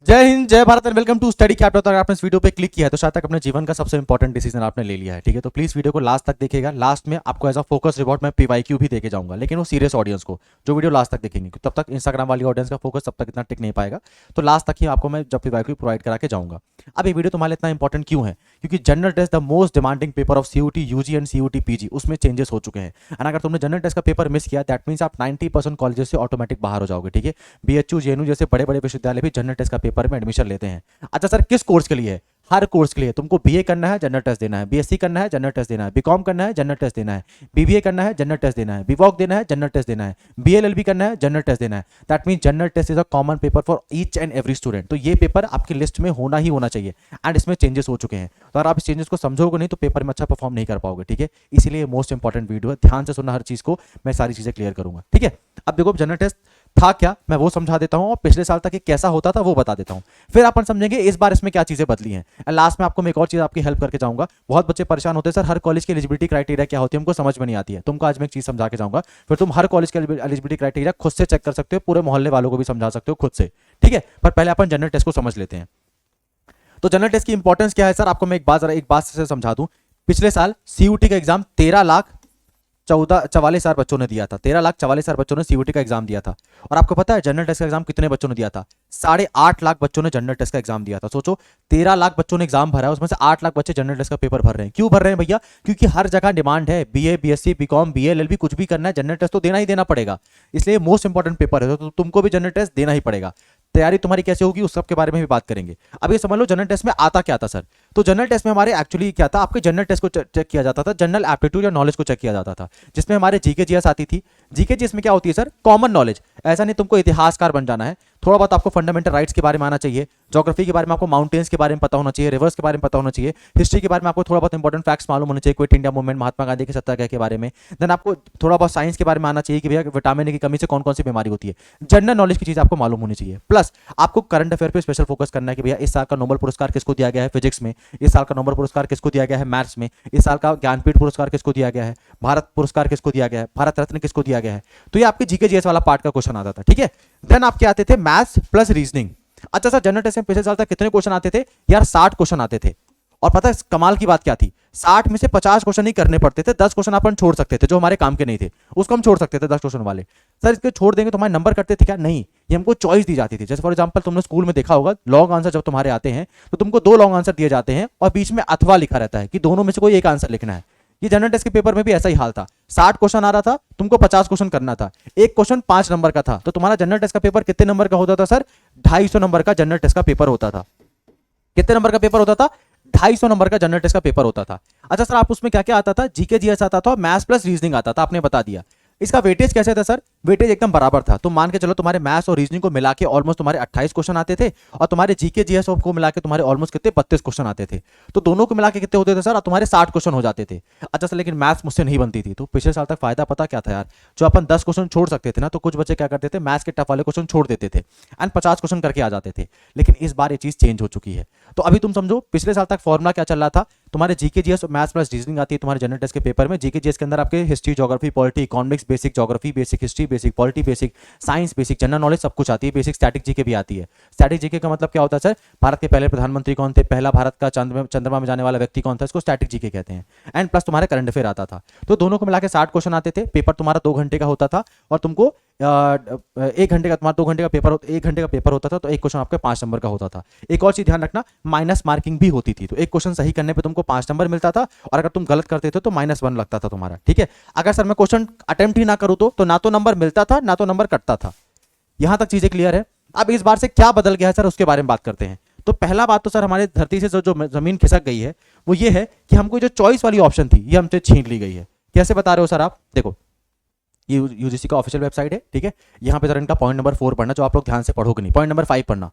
जय हिंद, जय Bharat and welcome to Study Capital. अगर आपने इस वीडियो पे क्लिक किया है तो शायद तक अपने जीवन का सबसे इंपॉर्टेंट डिसीजन आपने ले लिया है। ठीक है, तो प्लीज वीडियो को लास्ट तक देखिएगा। लास्ट में आपको एज अ फोकस रिवॉर्ड मैं पीवाईक्यू भी देके जाऊंगा, लेकिन वो सीरियस ऑडियंस को जो वीडियो लास्ट तक देखेंगे, तब तक इंस्टाग्राम वाली ऑडियंस का फोकस तब तक इतना टिक नहीं पाएगा। तो लास्ट तक ही आपको मैं जब पीवाईक्यू प्रोवाइड करा के जाऊंगा। अब ये वीडियो तुम्हारे इतना इंपॉर्टेंट क्यों है? क्योंकि general test the most demanding paper of CUET UG and CUET PG, उसमें चेंजेस हो चुके हैं। एंड अगर तुमने जनरल टेस्ट का पेपर मिस किया, दैट मीन्स आप 90% कॉलेजेस से ऑटोमेटिक बाहर हो जाओगे। ठीक है, बीएचयू जेएनयू जैसे बड़े बड़े विश्वविद्यालय भी जनरल टेस्ट का पेपर में एडमिशन लेते हैं। अच्छा सर, किस कोर्स के लिए है? हर कोर्स के लिए। तुमको बीए करना है, जनरल टेस्ट देना है। बीएससी करना है, जनरल टेस्ट देना है। बीकॉम करना है, जनरल टेस्ट देना है। बीबीए करना है, जनरल टेस्ट देना है। बीवॉक देना है, जनरल टेस्ट देना है। बीएलएलबी करना है, जनरल टेस्ट देना है। That mean general test is a common paper for each and every student. तो ये पेपर आपकी लिस्ट में होना ही होना चाहिए। एंड इसमें चेंजेस हो चुके हैं, तो अगर आप इस चेंजेस को समझोगे नहीं तो पेपर में अच्छा परफॉर्म नहीं कर पाओगे। ठीक है, इसीलिए मोस्ट इंपॉर्टेंट वीडियो है, ध्यान से सुनना हर चीज को। मैं सारी चीजें क्लियर करूंगा। ठीक है, अब देखो जनरल टेस्ट था क्या, मैं वो समझा देता हूं, और पिछले साल तक ये कैसा होता था वो बता देता हूं। फिर अपन समझेंगे इस बार इसमें क्या चीजें बदली हैं। लास्ट में आपको मैं एक और चीज आपकी हेल्प करके जाऊंगा। बहुत बच्चे परेशान होते हैं सर हर कॉलेज की एलिजिबिलिटी क्राइटेरिया क्या होती है, हमको समझ में नहीं आती है। तुमको आज मैं एक चीज समझा के जाऊंगा, फिर तुम हर कॉलेज की एलिजिबिलिटी क्राइटेरिया खुद से चेक कर सकते हो, पूरे मोहल्ले वालों को भी समझा सकते हो खुद से। ठीक है, पर पहले अपन जनरल टेस्ट को समझ लेते हैं। तो जनरल टेस्ट की इंपॉर्टेंस क्या है सर, आपको मैं एक बात से समझा दूं। पिछले साल सीयूटी का एग्जाम 13,44,000 बच्चों ने दिया था। 13,44,000 बच्चों ने सीयूटी का एग्जाम दिया था। और आपको पता है जनरल टेस्ट का एग्जाम कितने बच्चों ने दिया था? 8.5 लाख बच्चों ने जनरल टेस्ट का एग्जाम दिया था। सोचो, 13 लाख बच्चों ने एग्जाम भरा है, उसमें से 8 लाख बच्चे जनरल टेस्ट का पेपर भर रहे हैं। क्यों भर रहे हैं भैया? क्योंकि हर जगह डिमांड है, बीए बीएससी बीकॉम बीएलएलबी कुछ भी करना है, जनरल टेस्ट तो देना ही देना पड़ेगा। इसलिए मोस्ट इंपॉर्टेंट पेपर है, तो तुमको भी जनरल टेस्ट देना ही पड़ेगा। तैयारी तुम्हारी कैसे होगी उस सब के बारे में भी बात करेंगे। अब ये समझ लो जनरल टेस्ट में आता क्या था सर। तो जनरल टेस्ट में हमारे एक्चुअली क्या था, आपके जनरल टेस्ट को चेक किया जाता था, जनरल एप्टीट्यूड या नॉलेज को चेक किया जाता था, जिसमें हमारे जीके जीएस आती थी। जीके जीएस में क्या होती है सर? Common knowledge. ऐसा नहीं तुमको इतिहासकार बन जाना है, थोड़ा बहुत आपको फंडामेंटल राइट्स के बारे में आना चाहिए। ज्योग्राफी के बारे में आपको माउंटेन्स के बारे में पता होना चाहिए, रिवर्स के बारे में पता होना चाहिए। हिस्ट्री के बारे में आपको थोड़ा बहुत इंपॉर्टेंट फैक्ट्स मालूम होने चाहिए, quit India movement, Mahatma Gandhi के सत्याग्रह के बारे में। देन आपको थोड़ा बहुत साइंस के बारे में आना चाहिए कि भैया विटामिन ए की कमी से कौन कौन सी बीमारी होती है। जनरल नॉलेज की चीज आपको मालूम होनी चाहिए। प्लस आपको करंट अफेयर पे स्पेशल फोकस करना है कि भैया इस साल का नोबेल पुरस्कार किसको दिया गया है फिजिक्स में, इस साल का नोबेल पुरस्कार किसको दिया गया है मैथ्स में, इस साल का ज्ञानपीठ पुरस्कार किसको दिया गया है, भारत पुरस्कार किसको दिया गया है, भारत रत्न किसको दिया गया है। तो ये आपके जीके जीएस वाला पार्ट का क्वेश्चन आता था। ठीक है, देन आपके आते थे मैथ्स प्लस रीजनिंग। अच्छा सर, जनरल टेस्ट में पिछले साल तक कितने क्वेश्चन आते थे यार? 60 क्वेश्चन आते थे। और पता है कमाल की बात क्या थी? 60 में से 50 क्वेश्चन ही करने पड़ते थे, 10 क्वेश्चन अपन छोड़ सकते थे जो हमारे काम के नहीं थे, उसको हम छोड़ सकते थे 10 क्वेश्चन वाले। सर इसके छोड़ देंगे तो हमारे नंबर करते थे क्या? नहीं, ये हमको चॉइस दी जाती थी। जैसे फॉर एग्जांपल तुमने स्कूल में देखा होगा, लॉन्ग आंसर जब तुम्हारे आते हैं तो तुमको 2 लॉन्ग आंसर दिए जाते हैं और बीच में अथवा लिखा रहता है कि दोनों में से कोई एक आंसर लिखना है। ये जनरल टेस्ट के पेपर में भी ऐसा ही हाल था। 60 क्वेश्चन आ रहा था, तुमको 50 क्वेश्चन करना था, एक क्वेश्चन 5 नंबर का था। तो तुम्हारा जनरल टेस्ट का पेपर कितने नंबर का होता था सर? 250 नंबर का जनरल टेस्ट का पेपर होता था। कितने नंबर का पेपर होता था? 250 नंबर का जनरल टेस्ट का पेपर होता था। अच्छा सर, आप उसमें क्या क्या आता था? जीके जीएस आता था, मैथ्स प्लस रीजनिंग आता था, आपने बता दिया। इसका वेटेज कैसे था सर? वेटेज एकदम बराबर था। तुम मान के चलो तुम्हारे मैथ्स और रीजनिंग को मिला के ऑलमोस्ट तुम्हारे 28 क्वेश्चन आते थे, और तुम्हारे जीके जीएस को मिला के तुम्हारे ऑलमोस्ट कितने 32 क्वेश्चन आते थे। तो दोनों को मिला के कितने होते थे सर? और तुम्हारे 60 क्वेश्चन हो जाते थे। अच्छा सर, लेकिन मैथ्स मुझसे नहीं बनती थी। तो पिछले साल तक फायदा पता क्या था यार? जो अपन 10 क्वेश्चन छोड़ सकते थे ना, तो कुछ बच्चे क्या करते थे, मैथ्स के टफ वाले क्वेश्चन छोड़ देते थे एंड 50 क्वेश्चन करके आ जाते थे। लेकिन इस बार ये चीज चेंज हो चुकी है। तो अभी तुम समझो, पिछले साल तक फॉर्मुला क्या चल रहा था? तुम्हारे जीके जीएस और मैथ्स प्लस रीजनिंग आती है तुम्हारे जनरल टेस्ट के पेपर में। जीके जीएस के अंदर आपके history, geography, polity, economics basic, geography basic, history basic, polity basic, science basic, general knowledge सब कुछ आती है। बेसिक स्टैटिक जीके भी आती है। स्टैटिक जीके का मतलब क्या होता है सर? भारत के पहले प्रधानमंत्री कौन थे, पहला भारत का चंद्रमा में जाने वाला व्यक्ति कौन था, इसको स्टैटिक जीके कहते हैं। एंड प्लस तुम्हारे करंट अफेयर आता था। तो दोनों को मिला के 60 क्वेश्चन आते थे। पेपर तुम्हारा 2 घंटे का होता था, और तुमको 1 घंटे का, तुम्हारा 2 घंटे का पेपर, 1 घंटे का पेपर होता था, तो एक क्वेश्चन आपके 5 नंबर का होता था। एक और चीज ध्यान रखना, माइनस मार्किंग भी होती थी। तो एक क्वेश्चन सही करने पे तुमको 5 नंबर मिलता था, और अगर तुम गलत करते थे तो -1 लगता था तुम्हारा। ठीक है, अगर सर मैं क्वेश्चन अटेम्प्ट ही ना करूं तो ना तो नंबर मिलता था ना तो नंबर कटता था। यहां तक चीजें क्लियर है? अब इस बार से क्या बदल गया है सर, उसके बारे में बात करते हैं। तो पहला बात तो सर, हमारे धरती से जो जमीन खिसक गई है वो ये है कि हमको जो चॉइस वाली ऑप्शन थी ये हमसे छीन ली गई है। कैसे बता रहे हो सर आप? देखो, ये यूजीसी का ऑफिशियल वेबसाइट है। ठीक है, यहां पे सर इनका पॉइंट नंबर 4 पढ़ना, जो आप लोग ध्यान से पढ़ोगे नहीं। पॉइंट नंबर 5 पढ़ना।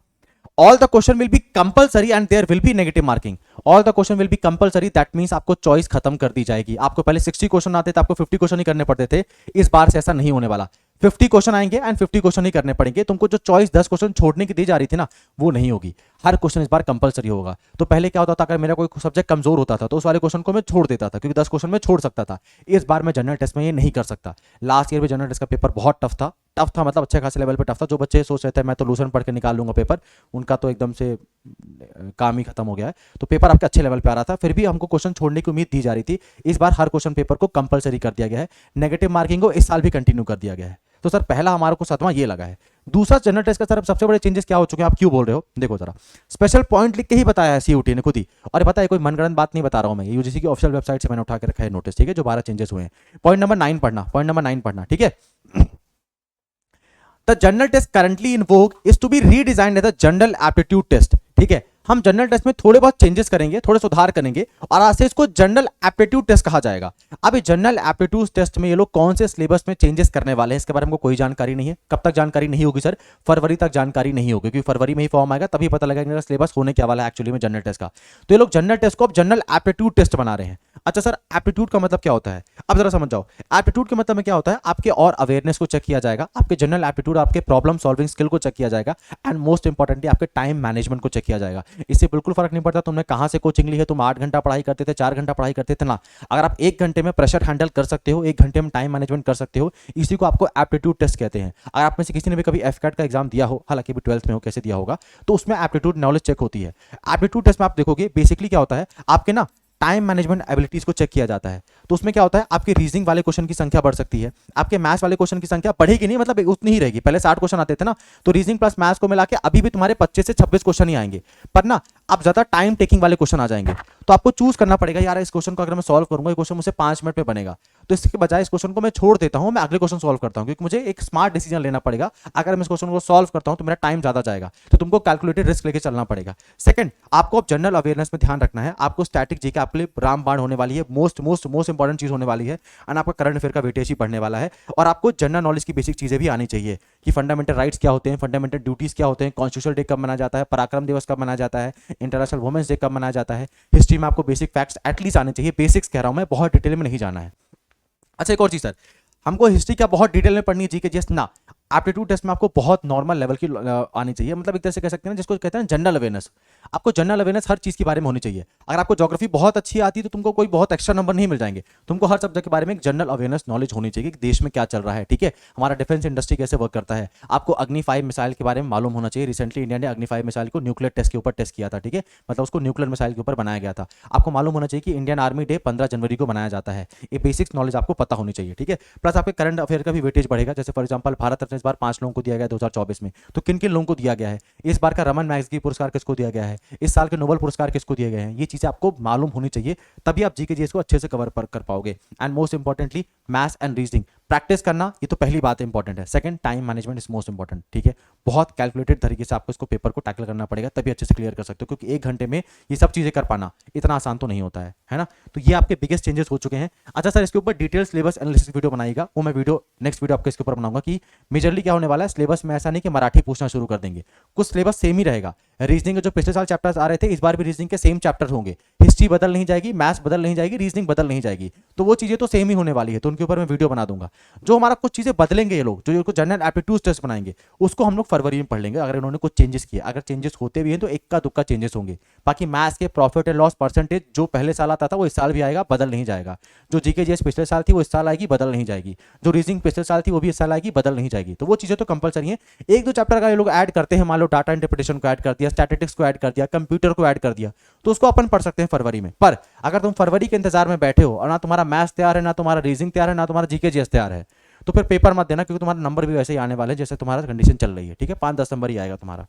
All the question will be compulsory and there will be negative marking. All the question will be compulsory, that means आपको चॉइस खत्म कर दी जाएगी। आपको पहले 60 क्वेश्चन आते थे, आपको 50 क्वेश्चन ही करने पड़ते थे। इस बार से ऐसा नहीं होने वाला। 50 क्वेश्चन आएंगे एंड 50 क्वेश्चन ही करने पड़ेंगे। तुमको जो चॉइस 10 क्वेश्चन छोड़ने की दी जा रही थी ना, वो नहीं होगी। हर क्वेश्चन इस बार कंपलसरी होगा। तो पहले क्या होता था, अगर मेरा कोई सब्जेक्ट कमजोर होता था तो उस वाले क्वेश्चन को मैं छोड़ देता था, क्योंकि 10 क्वेश्चन में छोड़ सकता था। इस बार मैं जनरल टेस्ट में ये नहीं कर सकता। लास्ट ईयर में जनरल टेस्ट का पेपर बहुत टफ था, टफ था, मतलब अच्छे खासे लेवल पे टफ था। जो बच्चे सोच रहे थे मैं तो लूसेंट पढ़ के निकाल लूंगा पेपर, उनका तो एकदम से काम ही खत्म हो गया है। तो पेपर आपके अच्छे लेवल पे आ रहा था, फिर भी हमको क्वेश्चन छोड़ने की उम्मीद दी जा रही थी। इस बार हर क्वेश्चन पेपर को कंपलसरी कर दिया गया है। नेगेटिव मार्किंग को इस साल भी कंटिन्यू कर दिया गया है। तो सर पहला हमारे को सदमा ये लगा है। दूसरा जनरल टेस्ट का सर सबसे बड़े चेंजेस क्या हो चुके हैं, आप क्यों बोल रहे हो? देखो जरा, स्पेशल पॉइंट लिख के ही बताया है सीयूटी ने खुद ही, और पता है कोई मनगढ़ंत बात नहीं बता रहा हूं मैं, यूजीसी की ऑफिशियल वेबसाइट से मैंने उठा के रखा है नोटिस, ठीक है, जो 12 चेंजेस हुए हैं। पॉइंट नंबर 9 पढ़ना, पॉइंट नंबर 9 पढ़ना, ठीक है। The general test currently in vogue is to be redesigned as a general aptitude test, ठीक है। हम जनरल टेस्ट में थोड़े बहुत चेंजेस करेंगे, थोड़े सुधार करेंगे, और आज से इसको जनरल एप्टीट्यूड टेस्ट कहा जाएगा। अब ये जनरल एप्टीट्यूड टेस्ट में ये लोग कौन से सिलेबस में चेंजेस करने वाले हैं, इसके बारे में हमको कोई जानकारी नहीं है। कब तक जानकारी नहीं होगी सर? फरवरी तक जानकारी नहीं होगी, क्योंकि फरवरी में ही फॉर्म आएगा, तभी पता लगेगा मेरा सिलेबस होने क्या वाला है एक्चुअली में जनरल टेस्ट का। तो ये लोग जनरल टेस्ट को अब जनरल एप्टीट्यूड टेस्ट बना रहे हैं। अच्छा सर, एप्टीट्यूड का मतलब क्या होता है? अब जरा समझ जाओ, एप्टीट्यूड के मतलब में क्या होता है, आपके और अवेयरनेस को चेक किया जाएगा, आपके जनरल एप्टीट्यूड, आपके प्रॉब्लम सॉल्विंग स्किल को चेक किया जाएगा, एंड मोस्ट इंपॉर्टेंटली आपके टाइम मैनेजमेंट को चेक किया जाएगा। इससे बिल्कुल फर्क नहीं पड़ता तुमने कहां से कोचिंग ली है, तुम 8 घंटा पढ़ाई करते थे, 4 घंटा पढ़ाई करते थे ना। अगर आप 1 घंटे में प्रेशर हैंडल कर सकते हो, 1 घंटे में टाइम मैनेजमेंट कर सकते हो, इसी को आपको एप्टीट्यूड टेस्ट कहते हैं। अगर आप में से किसी ने भी कभी एफकैट का एग्जाम दिया हो, हालांकि भी 12th में हो, कैसे दिया होगा, तो उसमें एप्टीट्यूड नॉलेज चेक होती है। एप्टीट्यूड टेस्ट में आप देखोगे बेसिकली क्या होता है, आपके ना टाइम मैनेजमेंट एबिलिटीज को चेक किया जाता है। तो उसमें क्या होता है, आपके रीजनिंग वाले क्वेश्चन की संख्या बढ़ सकती है, आपके मैथ्स वाले क्वेश्चन की संख्या बढ़ेगी नहीं, मतलब उतनी ही रहेगी। पहले 60 क्वेश्चन आते थे ना, तो रीजनिंग प्लस मैथ्स को मिला के अभी भी तुम्हारे 25 से 26 क्वेश्चन ही आएंगे, पर ना अब ज्यादा टाइम टेकिंग वाले क्वेश्चन आ जाएंगे। तो आपको चूज करना पड़ेगा, यार इस क्वेश्चन को अगर मैं सॉल्व करूंगा, ये क्वेश्चन मुझे 5 मिनट में बनेगा, तो इसके बजाय इस क्वेश्चन को मैं छोड़ देता हूं, मैं अगले क्वेश्चन सॉल्व करता हूं, क्योंकि मुझे एक स्मार्ट डिसीजन लेना पड़ेगा। अगर मैं इस क्वेश्चन को सॉल्व करता हूं तो मेरा टाइम ज्यादा जाएगा, तो तुमको कैलकुलेटेड रिस्क लेके चलना पड़ेगा। सेकंड, आपको अब जनरल अवेयरनेस में ध्यान रखना है, आपको स्टैटिक जीके आपके लिए रामबाण होने वाली है, मोस्ट इंपॉर्टेंट चीज होने वाली है, एंड आपका करंट अफेयर का वेटेज ही पढ़ने वाला है। और आपको जनरल नॉलेज की बेसिक चीजें भी आनी चाहिए कि फंडामेंटल राइट्स क्या होते हैं, फंडामेंटल ड्यूटीज क्या होते हैं, कॉन्स्टिट्यूशनल डे कब मनाया जाता है, पराक्रम दिवस कब मनाया जाता है, इंटरनेशनल वुमेन्स डे कब मनाया जाता है। हिस्ट्री में आपको बेसिक फैक्ट्स एटलीस्ट आने चाहिए, बेसिक्स कह रहा हूं मैं, बहुत डिटेल में नहीं जाना है। अच्छा एक और चीज सर, हमको हिस्ट्री क्या बहुत डिटेल में पढ़नी है जीके जस्ट ना, एप्टीट्यूड टेस्ट में आपको बहुत नॉर्मल लेवल की आनी चाहिए, मतलब एक तरह से कह सकते हैं ना, जिसको कहते हैं जनरल अवेयरनेस। आपको जनरल अवेयरनेस हर चीज के बारे में होनी चाहिए। अगर आपको ज्योग्राफी बहुत अच्छी आती है तो तुमको कोई बहुत एक्स्ट्रा नंबर नहीं मिल जाएंगे, तुमको हर सब्जेक्ट के बारे में एक जनरल अवेयरनेस नॉलेज होनी चाहिए कि देश में क्या चल रहा है, ठीक है, हमारा डिफेंस इंडस्ट्री कैसे वर्क करता है। आपको अग्नि 5 मिसाइल के बारे में मालूम होना चाहिए। रिसेंटली इंडिया ने अग्नि 5 मिसाइल को न्यूक्लियर टेस्ट के ऊपर टेस्ट किया था, ठीक है, मतलब उसको न्यूक्लियर मिसाइल के ऊपर बनाया गया था। आपको मालूम होना चाहिए कि इंडियन आर्मी डे 15 जनवरी को मनाया जाता है। ये बेसिक्स नॉलेज आपको पता होनी चाहिए, ठीक है। प्लस आपके करंट अफेयर का भी वेटेज बढ़ेगा, जैसे फॉर एग्जांपल भारत रत्न इस बार 5 लोगों को दिया गया 2024 में, तो किन किन लोगों को दिया गया है, इस बार का रमन मैग्सेसे पुरस्कार किसको दिया गया है, इस साल के नोबेल पुरस्कार किसको दिए गए हैं, ये चीजें आपको मालूम होनी चाहिए, तभी आप जीके जीएस को अच्छे से कवर कर पाओगे। And most importantly maths and reasoning practice करना, ये तो पहली बात इंपॉर्टेंट है। Second, time management is most important, ठीक है, बहुत कैलकुलेटेड तरीके से आपको इसको पेपर को टैकल करना पड़ेगा, तभी अच्छे से क्लियर कर सकते हो, क्योंकि 1 घंटे में ये सब चीजें कर पाना इतना आसान तो नहीं होता है ना। तो ये आपके बिगेस्ट चेंजेस हो चुके हैं। अच्छा सर, इसके ऊपर डिटेल सिलेबस एनालिसिस वीडियो बनाएगा, वो मैं वीडियो नेक्स्ट वीडियो आपके इसके ऊपर बनाऊंगा कि मेजरली क्या होने वाला है। सिलेबस में ऐसा नहीं कि मराठी पूछना शुरू कर देंगे, कुछ सिलेबस सेम ही रहेगा। रीजनिंग के जो पिछले साल चैप्टर्स आ रहे थे, इस बार भी रीजनिंग के सेम चैप्टर होंगे। हिस्ट्री बदल नहीं जाएगी, मैथ्स बदल नहीं जाएगी, रीजनिंग बदल नहीं जाएगी, तो वो चीजें तो सेम ही होने वाली है, तो उनके ऊपर मैं वीडियो बना दूंगा। जो हमारा कुछ चीजें बदलेंगे, ये लोग जो जनरल एप्टीट्यूड टेस्ट बनाएंगे, उसको हम लोग फरवरी में पढ़ लेंगे, अगर इन्होंने कुछ चेंजेस किए। अगर चेंजेस होते भी हैं तो इक्का दुक्का चेंजेस होंगे। बाकी मैथ्स के प्रॉफिट एंड लॉस परसेंटेज जो पहले साल आता था वो इस साल भी आएगा, बदल नहीं जाएगा। जो जीके जीएस पिछले साल थी वो इस साल आएगी, बदल नहीं जाएगी। जो रीजनिंग पिछले साल थी वो भी इस साल आएगी, बदल नहीं जाएगी। तो वो चीजें तो कंपलसरी है। एक दो चैप्टर का ये लोग ऐड करते हैं, मान लो डाटा इंटरप्रिटेशन को ऐड कर दिया, स्टैटिस्टिक्स को ऐड कर दिया, कंप्यूटर को ऐड कर दिया, तो उसको अपन पढ़ सकते हैं फरवरी में। पर अगर तुम फरवरी के इंतजार में बैठे हो और ना तुम्हारा मैथ्स तैयार है, ना तुम्हारा रीजनिंग तैयार है, ना तुम्हारा जीके जीएस तैयार है, तो फिर पेपर मत देना, क्योंकि तुम्हारा नंबर भी वैसे ही आने वाले हैं जैसे तुम्हारा कंडीशन चल रही है, ठीक है, 5-10 नंबर ही आएगा तुम्हारा।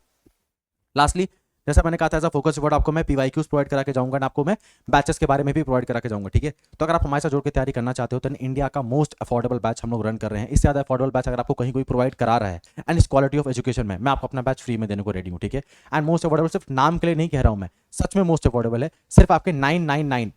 लास्टली, जैसा मैंने कहा था, एज अ फोकस रिपोर्ट आपको मैं पीवाईक्यूज प्रोवाइड करा के जाऊंगा, आपको मैं बैचेस के बारे में भी प्रोवाइड करा के जाऊंगा, ठीक है। तो अगर आप हमारे साथ जुड़ के तैयारी करना चाहते हो तो इंडिया का मोस्ट अफोर्डेबल बैच हम लोग रन कर रहे हैं। इससे ज्यादा अफोर्डेबल बैच अगर आपको कहीं कोई प्रोवाइड करा रहा है एंड इस क्वालिटी ऑफ एजुकेशन में, मैं आपको अपना बैच फ्री में देने को रेडी हूँ, ठीक है। एंड मोस्ट अफोर्डेबल सिर्फ नाम के लिए नहीं कह रहा हूँ मैं, सच में मोस्ट अफोर्डेबल है। सिर्फ आपके 999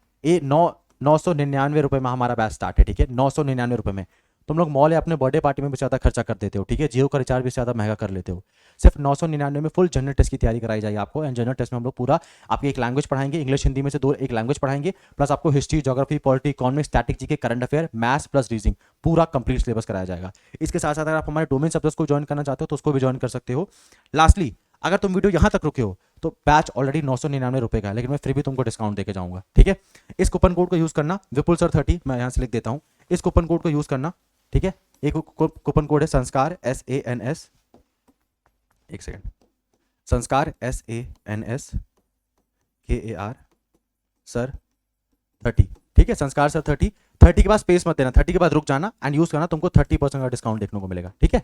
999 में हमारा बैच स्टार्ट है, ठीक है, 999 में। तुम लोग मॉल या अपने बर्थडे पार्टी में भी ज़्यादा खर्चा कर देते हो, ठीक है, जियो का रिचार्ज भी ज़्यादा महंगा कर लेते हो। सिर्फ 999 में फुल जनरल टेस्ट की तैयारी कराई जाएगी आपको। एंड जनरल टेस्ट में हम लोग पूरा आपकी एक लैंग्वेज पढ़ाएंगे, इंग्लिश हिंदी में से दो एक लैंग्वेज पढ़ाएंगे, प्लस आपको history, geography, polity, economics, static GK, current affair, maths plus reasoning, पूरा कंप्लीट सिलेबस कराया जाएगा। इसके साथ साथ अगर आप हमारे डोमेन सब्जेक्ट्स को ज्वाइन करना चाहते हो तो उसको भी ज्वाइन कर सकते हो। लास्टली, अगर तुम वीडियो यहाँ तक रुके हो तो बैच ऑलरेडी 999 का है, लेकिन मैं फिर भी तुमको डिस्काउंट देके जाऊंगा, ठीक है। इस कूपन कोड को यूज करना, विपुल सर 30, मैं यहाँ से लिख देता हूँ, इस कूपन कोड को यूज करना, ठीक है। एक कूपन कोड है संस्कार SANS, एक सेकेंड, संस्कार SANSKAR सर 30, ठीक है, संस्कार सर 30 के बाद स्पेस मत देना, 30 के बाद रुक जाना एंड यूज करना, तुमको 30% का डिस्काउंट देखने को मिलेगा, ठीक है।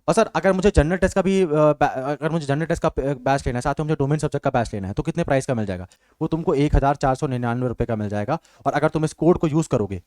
और सर अगर मुझे जनरल टेस्ट का भी अगर मुझे जनरल टेस्ट का बैच लेना है, साथ में मुझे डोमेन सब्जेक्ट का बैच लेना है, तो कितने प्राइस का मिल जाएगा? वो तुमको 1499 रुपये का मिल जाएगा। और अगर तुम इस कोड को यूज़ करोगे,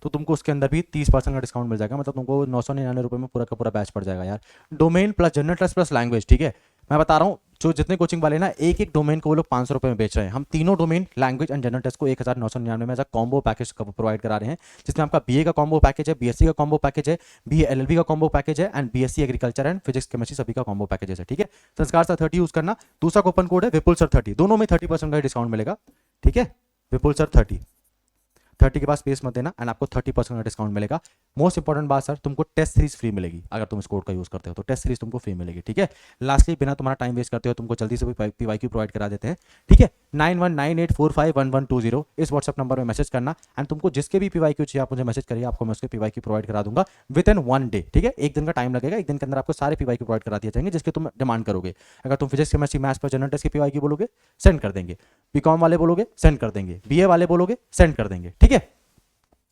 तो तुमको उसके अंदर भी 30% का डिस्काउंट मिल जाएगा। मतलब तुमको 999 रुपये में पूरा का पूरा बैच पड़ जाएगा यार। Domain plus general test plus language, ठीक है। मैं बता रहा हूँ जो जितने कोचिंग वाले ना एक एक डोमेन को वो लोग 500 रुपये में बेच रहे हैं, हम तीनों domain language and general test को 1999 में as a combo package provide करा रहे हैं, जिसमें आपका बीए का कॉम्बो पैकेज है, बीएससी का कॉम्बो पैकेज है, बीए एलएलबी का कॉम्बो पैकेज है and BSc agriculture and physics chemistry सभी का कॉम्बो पैकेज है, ठीक है। संस्कार सर 30 यूज करना। दूसरा कूपन कोड है विपुल सर 30, दोनों में 30% का डिस्काउंट मिलेगा, ठीक है। विपुल सर 30 के पास स्पेस मत देना एंड आपको 30% का डिस्काउंट मिलेगा। मोस्ट इंपॉर्टेंट बात सर, तुमको टेस्ट सीरीज फ्री मिलेगी अगर तुम इस कोड का यूज करते हो, तो टेस्ट सीरीज तुमको फ्री मिलेगी, ठीक है। लास्टली बिना तुम्हारा टाइम वेस्ट करते हो तुमको जल्दी से पीवाईक्यू प्रोवाइड करा देते हैं, ठीक है। 9198451120 इस व्हाट्सएप नंबर में मैसेज करना एंड तुमको जिसके भी पीवाईक्यू चाहिए आप मुझे मैसेज करिए, आपको मैं उसके पीवाईक्यू प्रोवाइड करा दूंगा विद इन 1 डे, ठीक है। एक दिन का टाइम लगेगा, एक दिन के अंदर आपको सारे पीवाईक्यू प्रोवाइड करा दिए जाएंगे जिसके तुम डिमांड करोगे। अगर तुम फिजिक्स केमिस्ट्री मैथ्स पर जनरल टेस्ट के पीवाईक्यू बोलोगे सेंड कर देंगे, बीकॉम वाले बोलोगे सेंड कर देंगे, बीए वाले बोलोगे सेंड कर देंगे, ठीक है।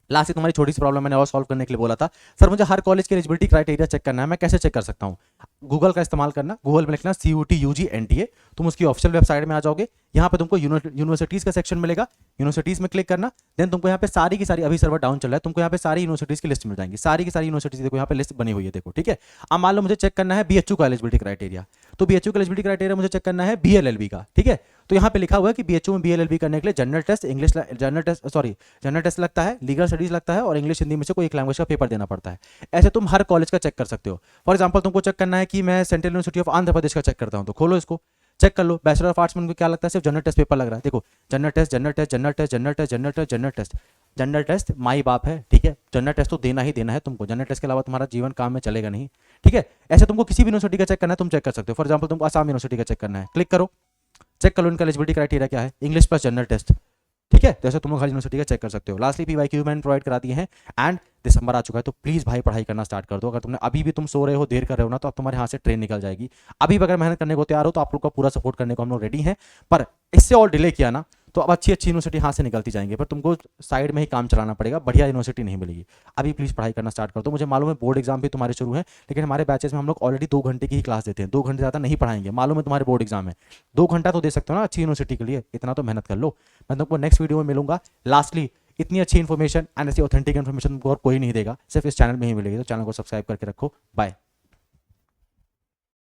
लास्ट तुम्हारी छोटी सी प्रॉब्लम मैंने और सॉल्व करने के लिए बोला था, सर मुझे हर कॉलेज के एलिजिबिलिटी क्राइटेरिया चेक करना है, मैं कैसे चेक कर सकता हूँ? गूगल का इस्तेमाल करना, गूगल में लिखना CUT UG NTA, तुम उसकी ऑफिशियल वेबसाइट में आ जाओगे, यहाँ पे तुमको यूनिवर्सिटीज का सेक्शन मिलेगा, यूनिवर्सिटीज में क्लिक करना, देन तुमको यहाँ पे सारी की सारी, अभी सर्वर डाउन चल रहा है, तुमको यहाँ पे सारी यूनिवर्सिटीज की लिस्ट मिल जाएंगी, सारी की सारी यूनिवर्सिटीज देखो यहाँ पे लिस्ट बनी हुई है, देखो, ठीक है। अब मान लो मुझे चेक करना है BHU का एलिजिबिलिटी क्राइटेरिया, तो BHU का एलिजिबिलिटी क्राइटेरिया मुझे चेक करना है BLLB का, ठीक है। तो यहाँ पे लिखा हुआ है कि BHU में BLLB करने के लिए general test English, general test लगता है, लीगल स्टडीज लगता है और इंग्लिश हिंदी में से कोई एक लैंग्वेज का पेपर देना पड़ता है। ऐसे तुम हर कॉलेज का चेक कर सकते हो। फॉर एग्जांपल तुमको चेक करना है कि मैं central university of Andhra Pradesh का चेक करता हूं, तो खोलो इसको, चेक कर लो। बैचलर ऑफ आर्ट्स में उनको क्या लगता है? सिर्फ जनरल टेस्ट पेपर लग रहा है, देखो general test general test general test general test general test general test general test माई बाप है, ठीक है। जनरल टेस्ट तो देना ही देना है तुमको, जनरल टेस्ट के अलावा तुम्हारा जीवन काम में चलेगा नहीं, ठीक है। ऐसे तुमको किसी भी यूनिवर्सिटी का चेक करना है तुम चेक कर सकते हो। फॉर एग्जाम्पल तुमको आसाम यूनिवर्सिटी का चेक करना है, क्लिक करो, चेक करो इनका एलिजिबिलिटी क्राइटेरिया क्या है, इंग्लिश प्लस जनरल टेस्ट, ठीक है। जैसे तुम लोग हर यूनिवर्सिटी का चेक कर सकते हो। लास्टली पीवाईक्यू मैंने प्रोवाइड करा दिए हैं एंड दिसंबर आ चुका है, तो प्लीज भाई पढ़ाई करना स्टार्ट कर दो। अगर तुमने अभी भी तुम सो रहे हो, देर कर रहे हो ना, तो अब तुम्हारे हाथ से ट्रेन निकल जाएगी। अभी भी अगर मेहनत करने को तैयार हो तो आप लोग का पूरा सपोर्ट करने को हम लोग रेडी हैं, पर इससे और डिले किया ना तो अब अच्छी अच्छी यूनिवर्सिटी हाथ से निकलती जाएंगे, पर तुमको साइड में ही काम चलाना पड़ेगा, बढ़िया यूनिवर्सिटी नहीं मिलेगी। अभी प्लीज पढ़ाई करना स्टार्ट कर दो। मुझे मालूम है बोर्ड एग्जाम भी तुम्हारे शुरू है, लेकिन हमारे बैचेस में हम लोग ऑलरेडी 2 घंटे की ही क्लास देते हैं, 2 घंटे ज़्यादा नहीं पढ़ाएंगे। मालूम है तुम्हारे बोर्ड एग्जाम है, 2 घंटा तो दे सकते हो ना अच्छी यूनिवर्सिटी के लिए, इतना तो मेहनत कर लो। मैं तुमको नेक्स्ट वीडियो में मिलूंगा। लास्टली इतनी अच्छी इन्फॉर्मेशन एंड ऐसी ऑथेंटिक इन्फॉर्मेशन तुमको और कोई नहीं देगा, सिर्फ इस चैनल में ही मिलेगी, तो चैनल को सब्सक्राइब करके रखो। बाय।